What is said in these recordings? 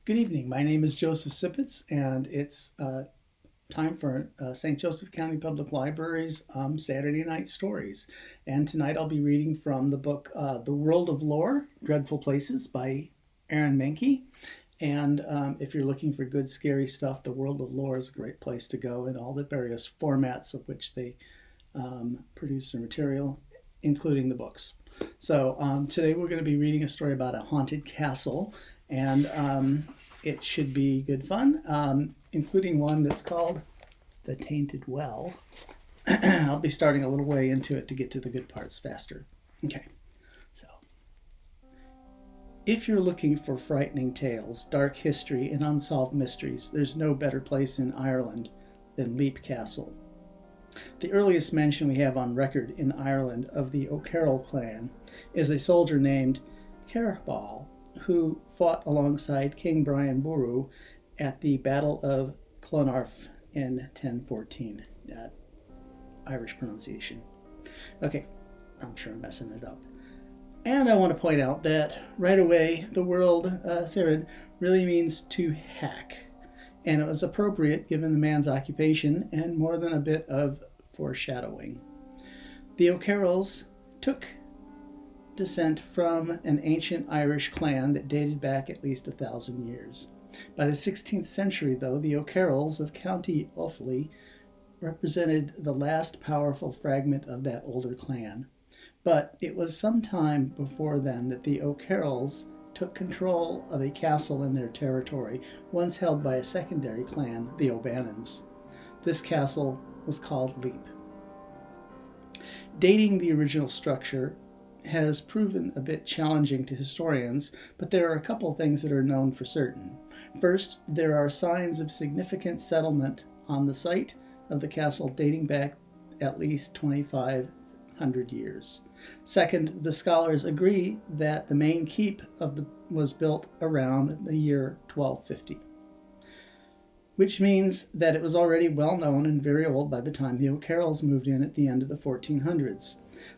Good evening. My name is Joseph Sipitz, and it's time for St. Joseph County Public Library's Saturday Night Stories. And tonight I'll be reading from the book The World of Lore Dreadful Places by Aaron Mahnke. And if you're looking for good, scary stuff, The World of Lore is a great place to go in all the various formats of which they produce their material, including the books. So today we're going to be reading a story about a haunted castle, and it should be good fun, including one that's called The Tainted Well. I'll be starting a little way into it to get to the good parts faster. Okay, so if you're looking for frightening tales, dark history, and unsolved mysteries, there's no better place in Ireland than Leap Castle. The earliest mention we have on record in Ireland of the O'Carroll clan is a soldier named Cearbhail, who fought alongside King Brian Boru at the Battle of Clonarf in 1014. Irish pronunciation. Okay, I'm sure I'm messing it up. And I want to point out that right away the word Serid really means to hack. And it was appropriate given the man's occupation and more than a bit of foreshadowing. The O'Carrolls took descent from an ancient Irish clan that dated back at least 1,000 years. By the 16th century, though, the O'Carrolls of County Offaly represented the last powerful fragment of that older clan. But it was some time before then that the O'Carrolls took control of a castle in their territory, once held by a secondary clan, the O'Bannons. This castle was called Leap. Dating the original structure has proven a bit challenging to historians, but there are a couple things that are known for certain. First, there are signs of significant settlement on the site of the castle dating back at least 2,500 years. Second, the scholars agree that the main keep was built around the year 1250, which means that it was already well known and very old by the time the O'Carrolls moved in at the end of the 1400s.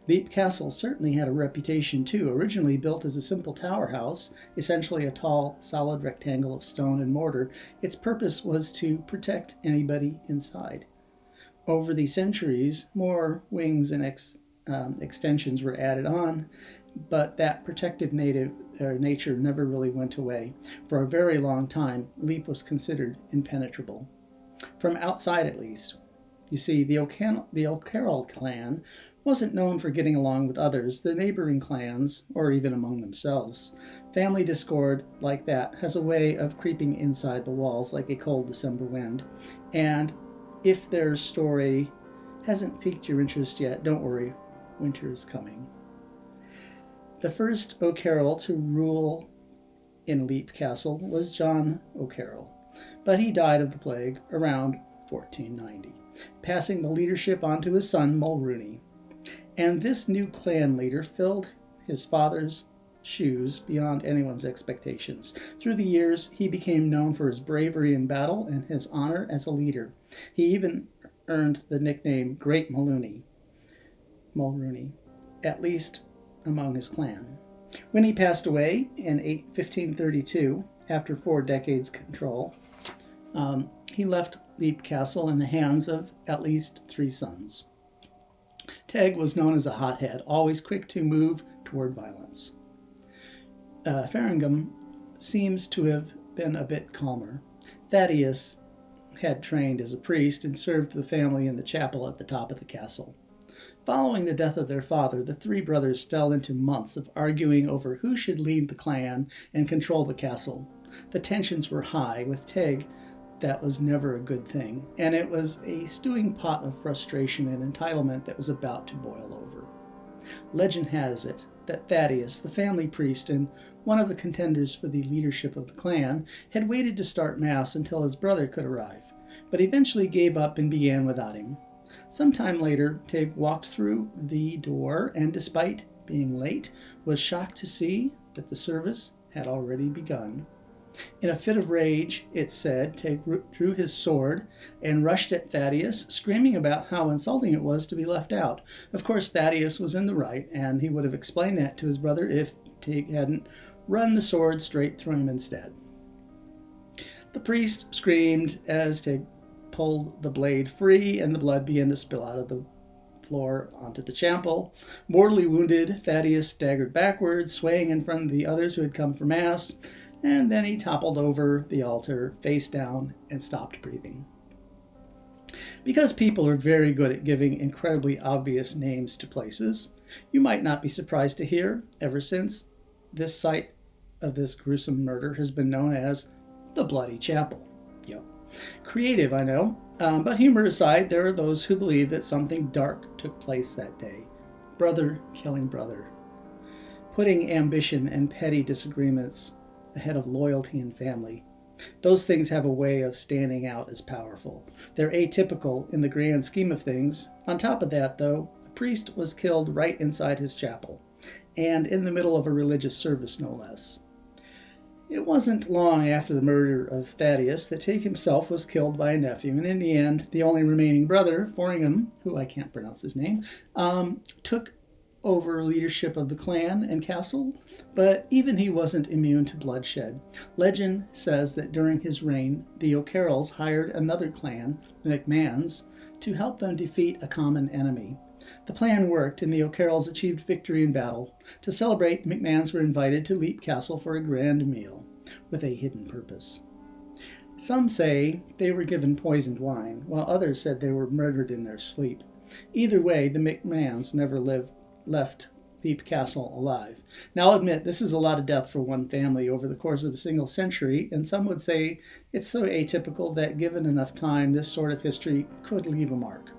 Leap Castle certainly had a reputation too. Originally built as a simple tower house, essentially a tall, solid rectangle of stone and mortar, its purpose was to protect anybody inside. Over the centuries, more wings and extensions were added on, but that protective nature never really went away. For a very long time, Leap was considered impenetrable. From outside, at least. You see, the O'Carroll clan wasn't known for getting along with others, the neighboring clans, or even among themselves. Family discord like that has a way of creeping inside the walls like a cold December wind. And if their story hasn't piqued your interest yet, don't worry, winter is coming. The first O'Carroll to rule in Leap Castle was John O'Carroll, but he died of the plague around 1490, passing the leadership on to his son Mulrooney. And this new clan leader filled his father's shoes beyond anyone's expectations. Through the years, he became known for his bravery in battle and his honor as a leader. He even earned the nickname Great Mulrooney, at least among his clan. When he passed away in 1532, after 4 decades' control, he left Leap Castle in the hands of at least 3 sons. Teg was known as a hothead, always quick to move toward violence. Faringam seems to have been a bit calmer. Thaddeus had trained as a priest and served the family in the chapel at the top of the castle. Following the death of their father, the 3 brothers fell into months of arguing over who should lead the clan and control the castle. The tensions were high. With Teg, that was never a good thing, and it was a stewing pot of frustration and entitlement that was about to boil over. Legend has it that Thaddeus, the family priest and one of the contenders for the leadership of the clan, had waited to start Mass until his brother could arrive, but eventually gave up and began without him. Sometime later, Teg walked through the door and, despite being late, was shocked to see that the service had already begun. In a fit of rage, it's said, Teg drew his sword and rushed at Thaddeus, screaming about how insulting it was to be left out. Of course, Thaddeus was in the right, and he would have explained that to his brother if Teg hadn't run the sword straight through him instead. The priest screamed as Tig pulled the blade free, and the blood began to spill out of the floor onto the chapel. Mortally wounded, Thaddeus staggered backwards, swaying in front of the others who had come for Mass, and then he toppled over the altar, face down, and stopped breathing. Because people are very good at giving incredibly obvious names to places, you might not be surprised to hear, ever since, this site of this gruesome murder has been known as the Bloody Chapel. Yep. Creative, I know, but humor aside, there are those who believe that something dark took place that day. Brother killing brother. Putting ambition and petty disagreements ahead of loyalty and family. Those things have a way of standing out as powerful. They're atypical in the grand scheme of things. On top of that, though, the priest was killed right inside his chapel, and in the middle of a religious service, no less. It wasn't long after the murder of Thaddeus that Tig himself was killed by a nephew, and in the end, the only remaining brother, Foringham, who I can't pronounce his name, took over leadership of the clan and castle, but even he wasn't immune to bloodshed. Legend says that during his reign, the O'Carrolls hired another clan, the McMahons, to help them defeat a common enemy. The plan worked, and the O'Carrolls achieved victory in battle. To celebrate, the McMahons were invited to Leap Castle for a grand meal, with a hidden purpose. Some say they were given poisoned wine, while others said they were murdered in their sleep. Either way, the McMahons never left Leap Castle alive. Now I'll admit, this is a lot of death for one family over the course of a single century, and some would say it's so atypical that given enough time, this sort of history could leave a mark.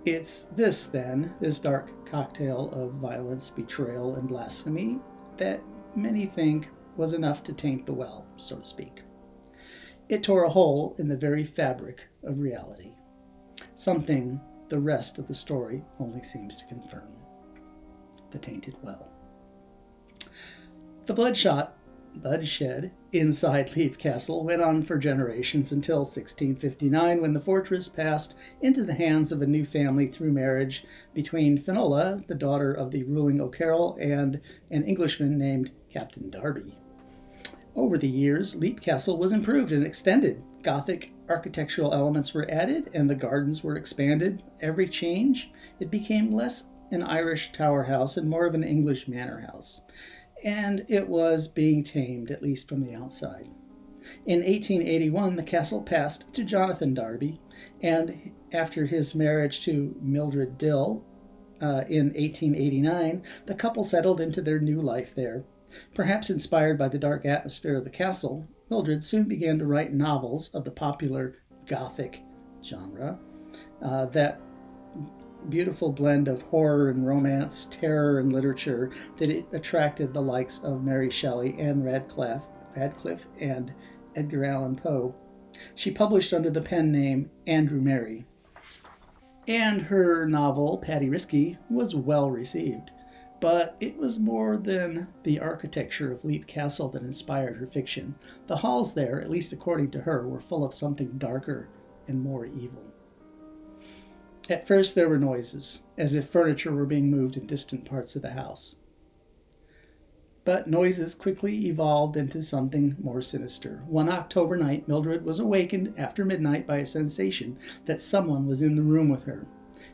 It's this, then, this dark cocktail of violence, betrayal, and blasphemy, that many think was enough to taint the well, so to speak. It tore a hole in the very fabric of reality, something the rest of the story only seems to confirm. The Tainted Well. The bloodshed inside Leap Castle went on for generations until 1659, when the fortress passed into the hands of a new family through marriage between Finola, the daughter of the ruling O'Carroll, and an Englishman named Captain Darby. Over the years, Leap Castle was improved and extended. Gothic architectural elements were added, and the gardens were expanded. Every change, it became less an Irish tower house and more of an English manor house. And it was being tamed, at least from the outside. In 1881, the castle passed to Jonathan Darby, and after his marriage to Mildred Dill in 1889, the couple settled into their new life there. Perhaps inspired by the dark atmosphere of the castle, Mildred soon began to write novels of the popular Gothic genre, that beautiful blend of horror and romance, terror and literature that it attracted the likes of Mary Shelley, Anne Radcliffe, and Edgar Allan Poe. She published under the pen name Andrew Mary, and her novel, Paddy Risky, was well received. But it was more than the architecture of Leap Castle that inspired her fiction. The halls there, at least according to her, were full of something darker and more evil. At first there were noises, as if furniture were being moved in distant parts of the house. But noises quickly evolved into something more sinister. One October night, Mildred was awakened after midnight by a sensation that someone was in the room with her.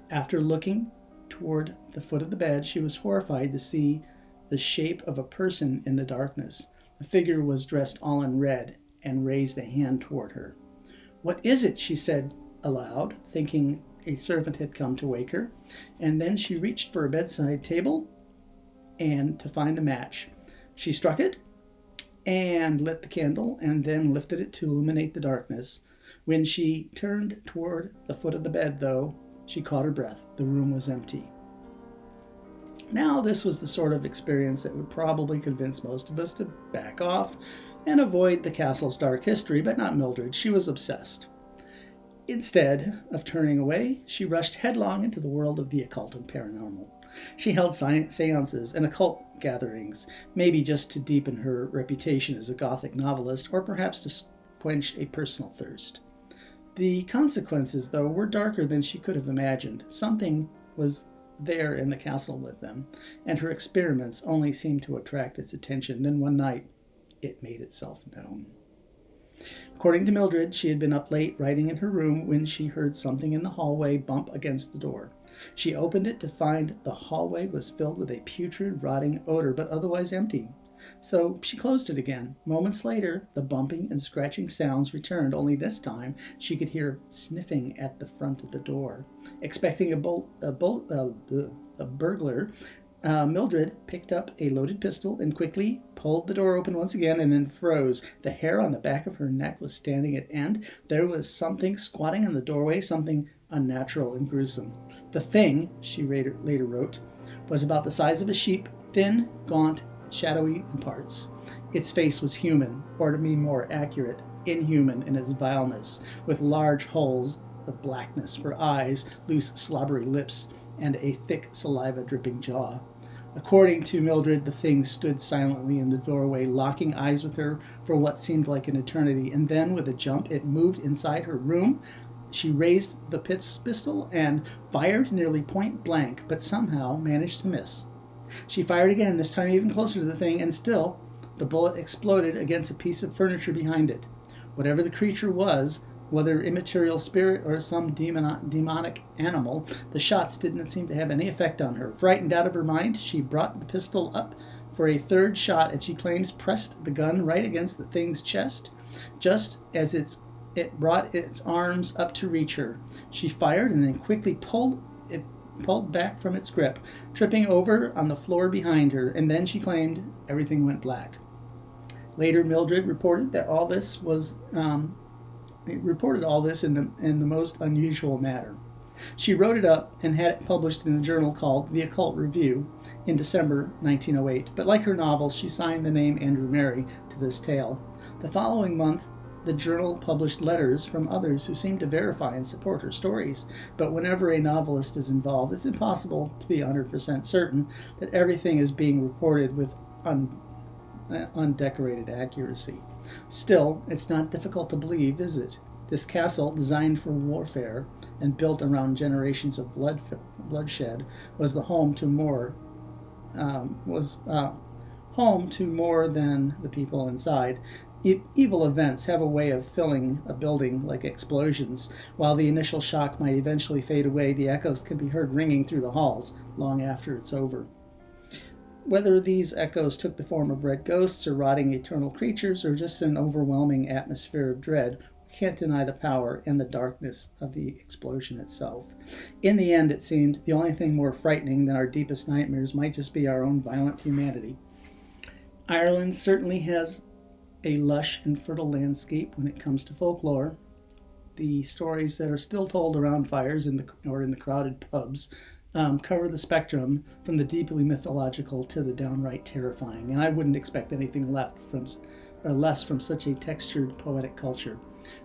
After looking toward the foot of the bed, she was horrified to see the shape of a person in the darkness. The figure was dressed all in red and raised a hand toward her. "What is it?" she said aloud, thinking a servant had come to wake her, and then she reached for a bedside table and to find a match. She struck it and lit the candle, and then lifted it to illuminate the darkness. When she turned toward the foot of the bed, though, she caught her breath. The room was empty. Now, this was the sort of experience that would probably convince most of us to back off and avoid the castle's dark history, but not Mildred. She was obsessed. Instead of turning away, she rushed headlong into the world of the occult and paranormal. She held seances and occult gatherings, maybe just to deepen her reputation as a Gothic novelist, or perhaps to quench a personal thirst. The consequences, though, were darker than she could have imagined. Something was there in the castle with them, and her experiments only seemed to attract its attention. Then one night, it made itself known. According to Mildred, she had been up late writing in her room when she heard something in the hallway bump against the door. She opened it to find the hallway was filled with a putrid, rotting odor, but otherwise empty. So she closed it again. Moments later, the bumping and scratching sounds returned, only this time she could hear sniffing at the front of the door. Expecting a burglar, Mildred picked up a loaded pistol and quickly pulled the door open once again and then froze. The hair on the back of her neck was standing at end. There was something squatting in the doorway, something unnatural and gruesome. The thing, she later wrote, was about the size of a sheep, thin, gaunt, shadowy in parts. Its face was human, or to be more accurate, inhuman in its vileness, with large holes of blackness for eyes, loose, slobbery lips, and a thick, saliva-dripping jaw. According to Mildred, the thing stood silently in the doorway, locking eyes with her for what seemed like an eternity, and then, with a jump, it moved inside her room. She raised the pistol and fired nearly point blank, but somehow managed to miss. She fired again, this time even closer to the thing, and still the bullet exploded against a piece of furniture behind it. Whatever the creature was, whether immaterial spirit or some demonic animal, the shots didn't seem to have any effect on her. Frightened out of her mind, she brought the pistol up for a third shot, and she claims pressed the gun right against the thing's chest, just as it brought its arms up to reach her. She fired and then quickly pulled back from its grip, tripping over on the floor behind her, and then she claimed everything went black. Later, Mildred reported that all this was in the most unusual manner. She wrote it up and had it published in a journal called The Occult Review in December 1908, but like her novels, she signed the name Andrew Mary to this tale. The following month, the journal published letters from others who seemed to verify and support her stories, but whenever a novelist is involved, it's impossible to be 100% certain that everything is being reported with undecorated accuracy. Still, it's not difficult to believe, is it? This castle, designed for warfare and built around generations of bloodshed, was the home to more than the people inside. Evil events have a way of filling a building like explosions. While the initial shock might eventually fade away, the echoes can be heard ringing through the halls long after it's over. Whether these echoes took the form of red ghosts or rotting eternal creatures or just an overwhelming atmosphere of dread, we can't deny the power and the darkness of the explosion itself. In the end, it seemed the only thing more frightening than our deepest nightmares might just be our own violent humanity. Ireland certainly has a lush and fertile landscape when it comes to folklore. The stories that are still told around fires in the crowded pubs cover the spectrum from the deeply mythological to the downright terrifying, and I wouldn't expect anything less from such a textured poetic culture.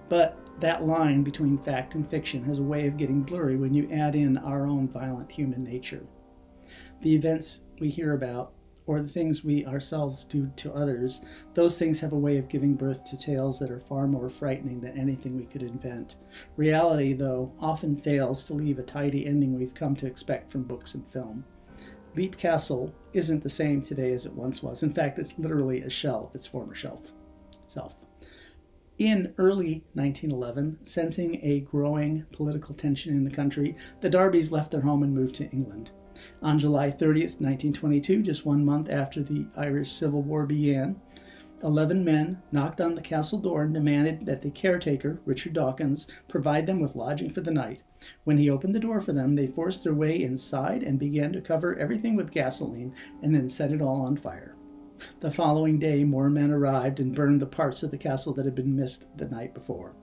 But that line between fact and fiction has a way of getting blurry when you add in our own violent human nature. The events we hear about, or the things we ourselves do to others, those things have a way of giving birth to tales that are far more frightening than anything we could invent. Reality, though, often fails to leave a tidy ending we've come to expect from books and film. Leap Castle isn't the same today as it once was. In fact, it's literally a shell of its former self. In early 1911, sensing a growing political tension in the country, the Darbys left their home and moved to England. On July 30th, 1922, just 1 month after the Irish Civil War began, 11 men knocked on the castle door and demanded that the caretaker, Richard Dawkins, provide them with lodging for the night. When he opened the door for them, they forced their way inside and began to cover everything with gasoline and then set it all on fire. The following day, more men arrived and burned the parts of the castle that had been missed the night before.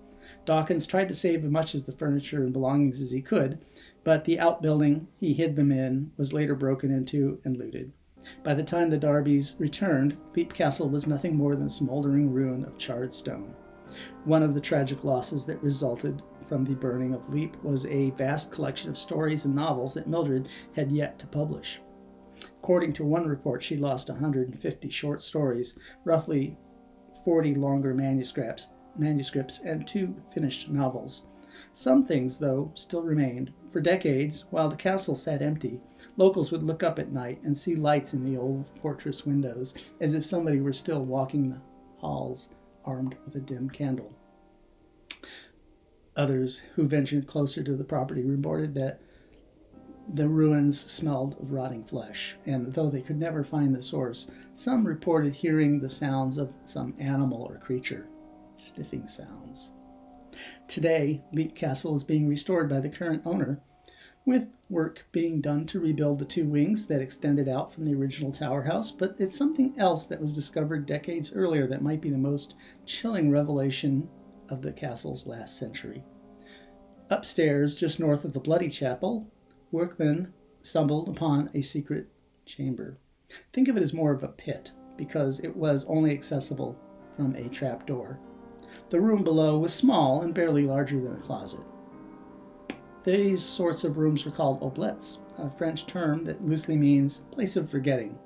Dawkins tried to save as much of the furniture and belongings as he could, but the outbuilding he hid them in was later broken into and looted. By the time the Darbys returned, Leap Castle was nothing more than a smoldering ruin of charred stone. One of the tragic losses that resulted from the burning of Leap was a vast collection of stories and novels that Mildred had yet to publish. According to one report, she lost 150 short stories, roughly 40 longer manuscripts, and 2 finished novels. Some things, though, still remained. For decades, while the castle sat empty, locals would look up at night and see lights in the old fortress windows, as if somebody were still walking the halls armed with a dim candle. Others who ventured closer to the property reported that the ruins smelled of rotting flesh, and though they could never find the source, some reported hearing the sounds of some animal or creature, sniffing sounds. Today, Leap Castle is being restored by the current owner, with work being done to rebuild the two wings that extended out from the original tower house, but it's something else that was discovered decades earlier that might be the most chilling revelation of the castle's last century. Upstairs, just north of the Bloody Chapel, workmen stumbled upon a secret chamber. Think of it as more of a pit, because it was only accessible from a trapdoor. The room below was small and barely larger than a closet. These sorts of rooms were called Oblites, a French term that loosely means place of forgetting.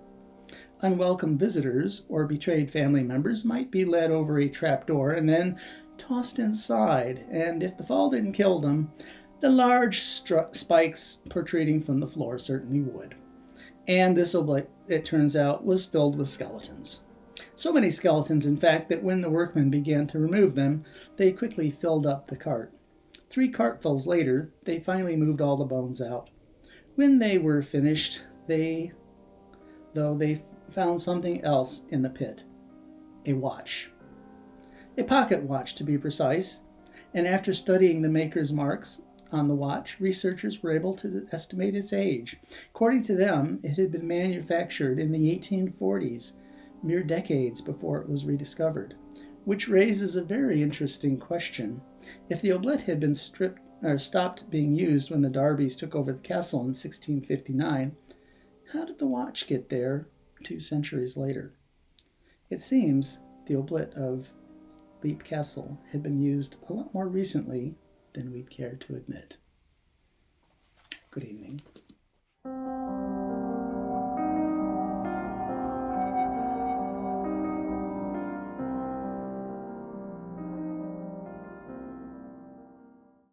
Unwelcome visitors or betrayed family members might be led over a trapdoor and then tossed inside, and if the fall didn't kill them, the large spikes protruding from the floor certainly would. And this oblite, it turns out, was filled with skeletons. So many skeletons, in fact, that when the workmen began to remove them, they quickly filled up the cart. 3 cartfuls later, they finally moved all the bones out. When they were finished, they found something else in the pit. A watch. A pocket watch, to be precise. And after studying the maker's marks on the watch, researchers were able to estimate its age. According to them, it had been manufactured in the 1840s, mere decades before it was rediscovered, which raises a very interesting question. If the oblette had been stopped being used when the Darbys took over the castle in 1659, how did the watch get there 2 centuries later? It seems the oblette of Leap Castle had been used a lot more recently than we'd care to admit. Good evening.